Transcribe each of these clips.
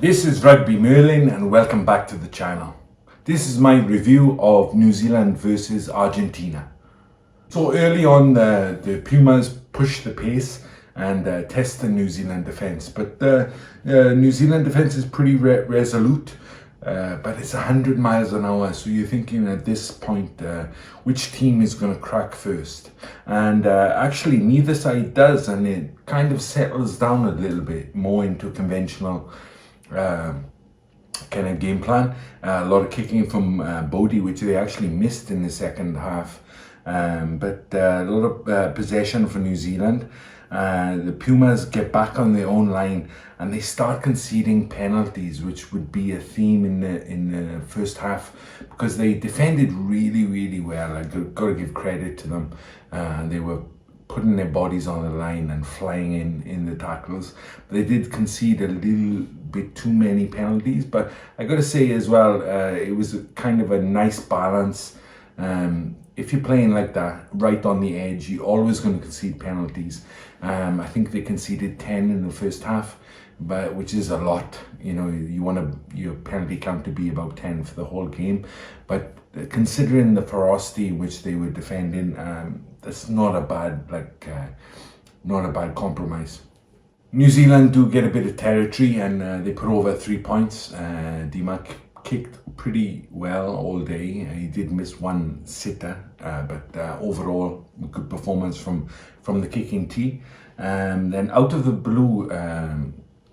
This is Rugby Merlin and welcome back to the channel. This is my review of New Zealand versus Argentina. So early on the Pumas pushed the pace and test the New Zealand defence, but the New Zealand defence is pretty resolute, but it's 100 miles an hour, so you're thinking at this point which team is going to crack first, and actually neither side does, and it kind of settles down a little bit more into conventional kind of game plan. A lot of kicking from Bodie, which they actually missed in the second half, but a lot of possession for New Zealand. The Pumas get back on their own line and they start conceding penalties, which would be a theme in the first half, because they defended really well. I got to give credit to them. They were putting their bodies on the line and flying in the tackles. They did concede a little bit too many penalties, but I got to say as well, it was kind of a nice balance. If you're playing like that, right on the edge, you're always going to concede penalties. I think they conceded 10 in the first half, which is a lot. You know, you want your penalty count to be about 10 for the whole game, but considering the ferocity which they were defending, that's not a bad compromise. New Zealand do get a bit of territory and they put over 3 points. DMAC kicked pretty well all day. He did miss one sitter, but overall good performance from the kicking tee. Then out of the blue,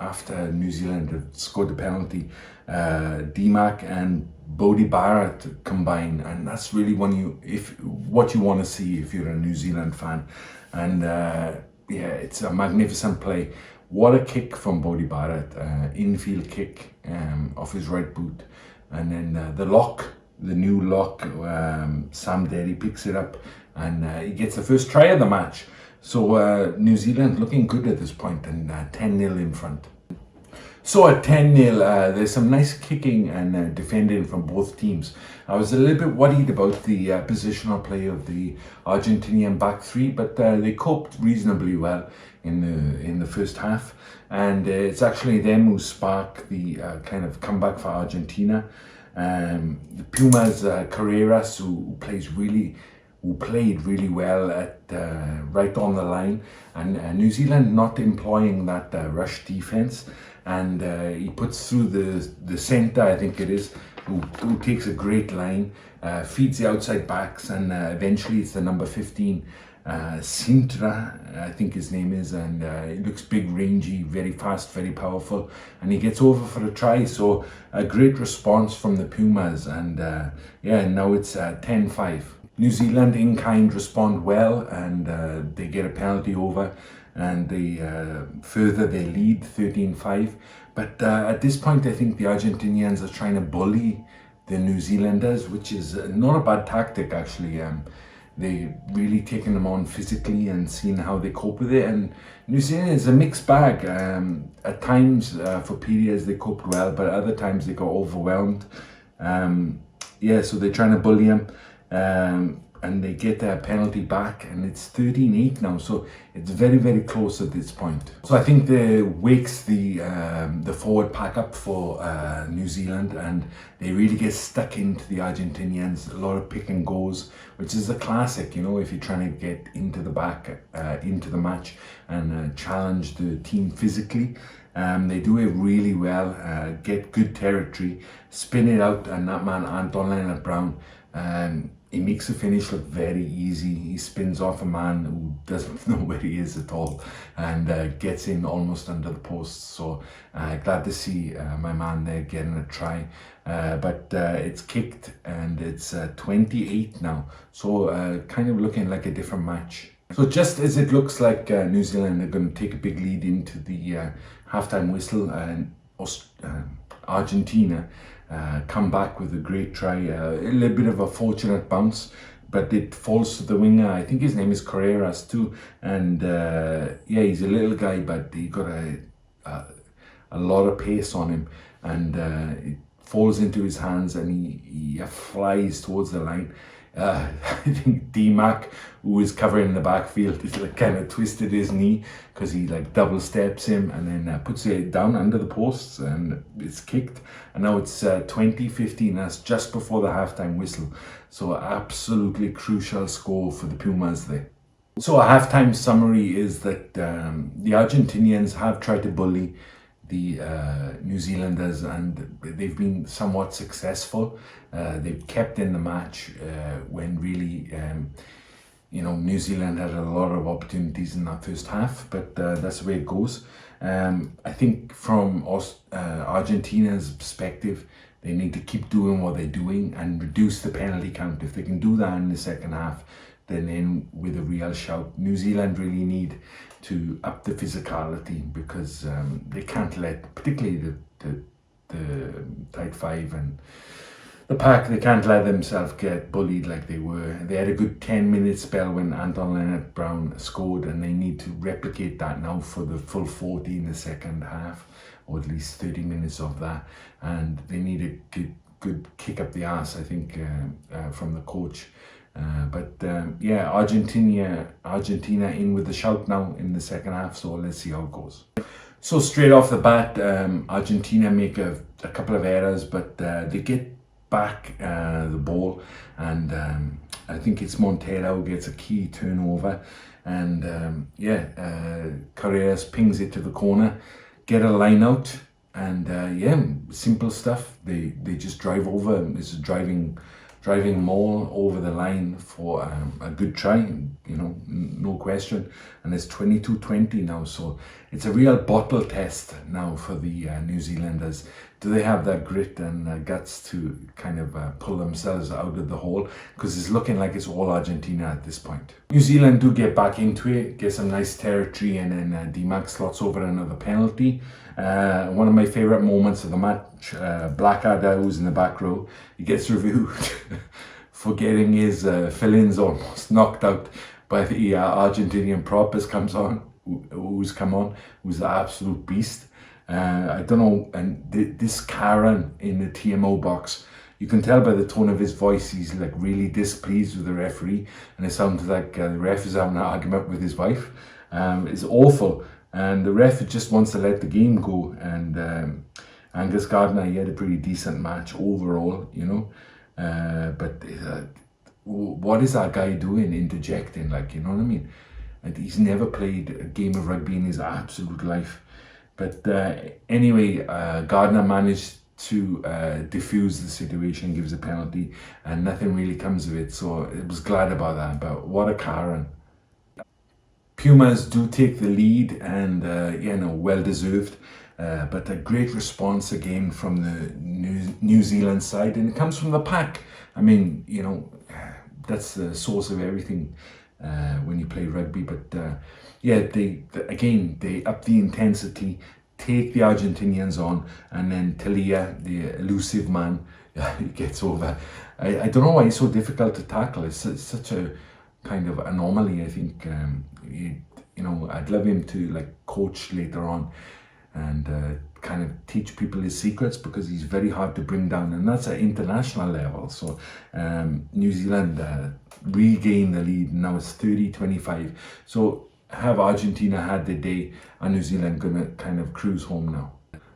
after New Zealand had scored the penalty, DMAC and Bodie Barrett combine, and that's really what you want to see if you're a New Zealand fan. And yeah, it's a magnificent play. What a kick from Bodie Barrett, infield kick off his right boot, and then the new lock, Sam Derry picks it up and he gets the first try of the match. So New Zealand looking good at this point and 10-0 in front. So at 10-0, there's some nice kicking and defending from both teams. I was a little bit worried about the positional play of the Argentinian back three, but they coped reasonably well in the first half, and it's actually them who spark the kind of comeback for Argentina. The Pumas, Carreras, who played really well at right on the line, and New Zealand not employing that rush defense, and he puts through the centre, I think it is, who takes a great line, feeds the outside backs, and eventually it's the number 15, Sintra, I think his name is, and he looks big, rangy, very fast, very powerful, and he gets over for a try. So a great response from the Pumas, and yeah, now it's 10-5. New Zealand in kind respond well, and they get a penalty over, and they further their lead 13-5. But at this point, I think the Argentinians are trying to bully the New Zealanders, which is not a bad tactic actually. They really taking them on physically and seeing how they cope with it. And New Zealand is a mixed bag. At times, for periods, they coped well, but other times they got overwhelmed. Yeah, so they're trying to bully them. And they get their penalty back, and it's 13-8 now, so it's very close at this point. So I think they wakes the forward pack up for New Zealand, and they really get stuck into the Argentinians. A lot of pick and goes, which is a classic, you know, if you're trying to get into the back, into the match and challenge the team physically. They do it really well, get good territory, spin it out, and that man, Anton Leonard-Brown, he makes the finish look very easy. He spins off a man who doesn't know where he is at all, and gets in almost under the post. So glad to see my man there getting a try. But it's kicked, and it's 28 now. So kind of looking like a different match. So just as it looks like New Zealand are going to take a big lead into the halftime whistle, and Argentina come back with a great try, a little bit of a fortunate bounce, but it falls to the winger. I think his name is Carreras too, and yeah, he's a little guy, but he got a lot of pace on him, and it falls into his hands, and he flies towards the line. I think D-Mac, who was covering the backfield, is like kind of twisted his knee because he like double steps him and then puts it down under the posts and it's kicked. And now it's 20-15. That's just before the halftime whistle. So absolutely crucial score for the Pumas there. So a halftime summary is that the Argentinians have tried to bully the New Zealanders and they've been somewhat successful. They've kept in the match when really, New Zealand had a lot of opportunities in that first half, but that's the way it goes. I think from Argentina's perspective, they need to keep doing what they're doing and reduce the penalty count. If they can do that in the second half, then in with a real shout. New Zealand really need to up the physicality because they can't let, particularly the tight five and the pack, they can't let themselves get bullied like they were. They had a good 10-minute spell when Anton Leonard-Brown scored, and they need to replicate that now for the full 40 in the second half, or at least 30 minutes of that. And they need a good kick up the arse, I think, from the coach. Argentina in with the shout now in the second half, so let's see how it goes. So straight off the bat, Argentina make a couple of errors, but they get back the ball, and I think it's Montero gets a key turnover, and Carreras pings it to the corner, get a line out, and simple stuff. They just drive over. It's a driving maul over the line for a good try, no question. And it's 22-20 now, so it's a real bottle test now for the New Zealanders. Do they have that grit and guts to kind of pull themselves out of the hole? Because it's looking like it's all Argentina at this point. New Zealand do get back into it, get some nice territory, and then D-Mac slots over another penalty. One of my favourite moments of the match, Blackadder, who's in the back row, he gets reviewed for getting his fill-ins almost knocked out by the Argentinian prop who's come on, who's the absolute beast. I don't know, and this Karen in the TMO box, you can tell by the tone of his voice, he's like really displeased with the referee, and it sounds like the ref is having an argument with his wife. It's awful, and the ref just wants to let the game go. And Angus Gardner, he had a pretty decent match overall, but what is that guy doing, interjecting, like, you know what I mean? And he's never played a game of rugby in his absolute life. But anyway, Gardner managed to diffuse the situation, gives a penalty, and nothing really comes of it. So I was glad about that. But what a Karen. Pumas do take the lead, and well deserved. But a great response again from the New Zealand side, and it comes from the pack. I mean, that's the source of everything when you play rugby. But they up the intensity, take the Argentinians on, and then Talia, the elusive man, he gets over. I don't know why he's so difficult to tackle. It's such a kind of anomaly. I think I'd love him to like coach later on and kind of teach people his secrets, because he's very hard to bring down, and that's at international level. So New Zealand regain the lead, and now it's 30-25. So have Argentina had the day, and New Zealand gonna kind of cruise home now.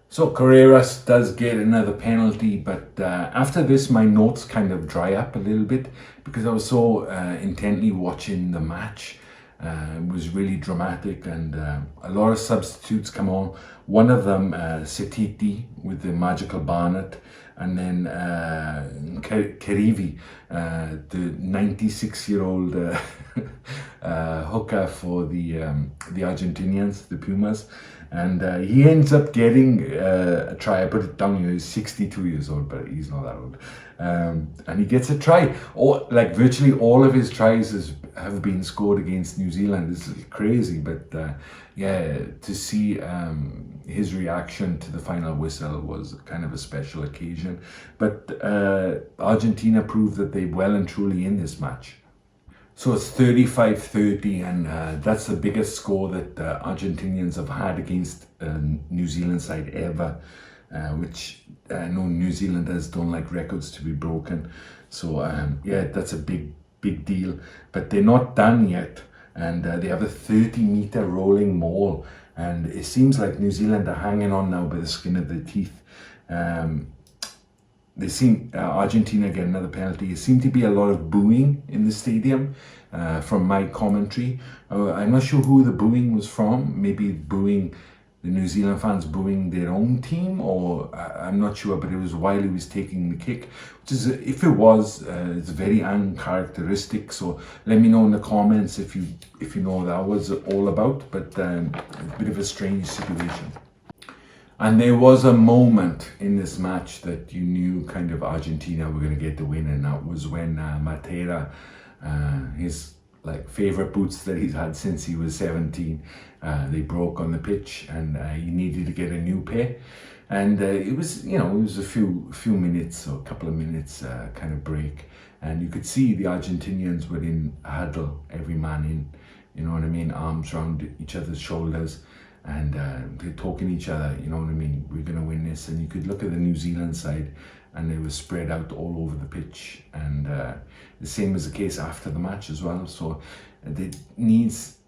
So Carreras does get another penalty, but after this my notes kind of dry up a little bit, because I was so intently watching the match. It was really dramatic, and a lot of substitutes come on. One of them, Setiti with the magical Barnet, and then Kerivi, the 96-year-old hooker for the Argentinians, the Pumas. And he ends up getting a try. I put it down here, he's 62 years old, but he's not that old. And he gets a try. Virtually all of his tries have been scored against New Zealand. This is crazy, but to see his reaction to the final whistle was kind of a special occasion. But Argentina proved that they're well and truly in this match. So it's 35-30, and that's the biggest score that Argentinians have had against New Zealand side ever, which I know New Zealanders don't like records to be broken. So yeah, that's a big deal. But they're not done yet. And they have a 30-meter rolling maul. And it seems like New Zealand are hanging on now by the skin of their teeth. They seem Argentina get another penalty. There seemed to be a lot of booing in the stadium from my commentary. I'm not sure who the booing was from. Maybe booing the New Zealand fans booing their own team, or I'm not sure. But it was while he was taking the kick, which is, if it was, it's very uncharacteristic. So let me know in the comments if you know what that was all about. But it's a bit of a strange situation. And there was a moment in this match that you knew kind of Argentina were going to get the win, and that was when Matera, his favorite boots that he's had since he was 17, they broke on the pitch, and he needed to get a new pair. And it was a few minutes or a couple of minutes kind of break, and you could see the Argentinians were in a huddle, every man in, you know what I mean, arms around each other's shoulders. And they're talking to each other, you know what I mean, we're going to win this. And you could look at the New Zealand side, and they were spread out all over the pitch. And the same was the case after the match as well. So it needs,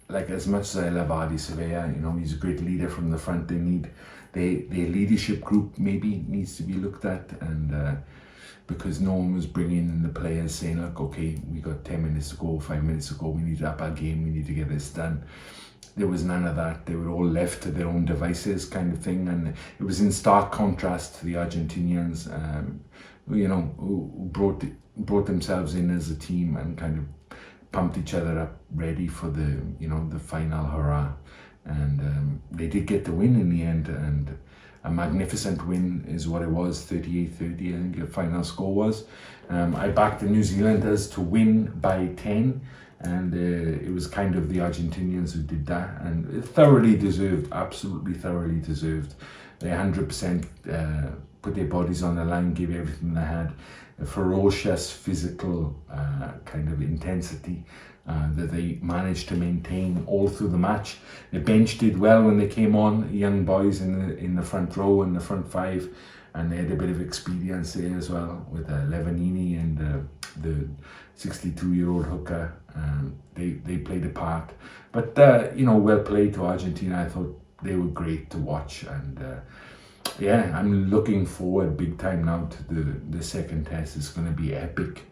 as much as I love Adi Sevilla, he's a great leader from the front. They need, their leadership group maybe needs to be looked at. And because no one was bringing in the players saying, look, okay, we got 10 minutes to go, 5 minutes to go, we need to up our game, we need to get this done. There was none of that. They were all left to their own devices, kind of thing, and it was in stark contrast to the Argentinians, who brought themselves in as a team and kind of pumped each other up, ready for the final hurrah. And they did get the win in the end, and a magnificent win is what it was, 38-30, I think the final score was. I backed the New Zealanders to win by 10. And it was kind of the Argentinians who did that, and it thoroughly deserved, absolutely thoroughly deserved. They 100% put their bodies on the line, gave everything they had. A ferocious physical kind of intensity that they managed to maintain all through the match. The bench did well when they came on, young boys in the front row and the front five, and they had a bit of experience there as well with Levanini and the 62-year-old hooker. They played a part, but well played to Argentina. I thought they were great to watch, and yeah, I'm looking forward big time now to the second test. It's going to be epic.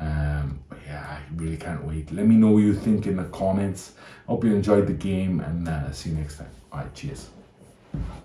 Yeah, I really can't wait. Let me know what you think in the comments. Hope you enjoyed the game, and see you next time. All right, cheers.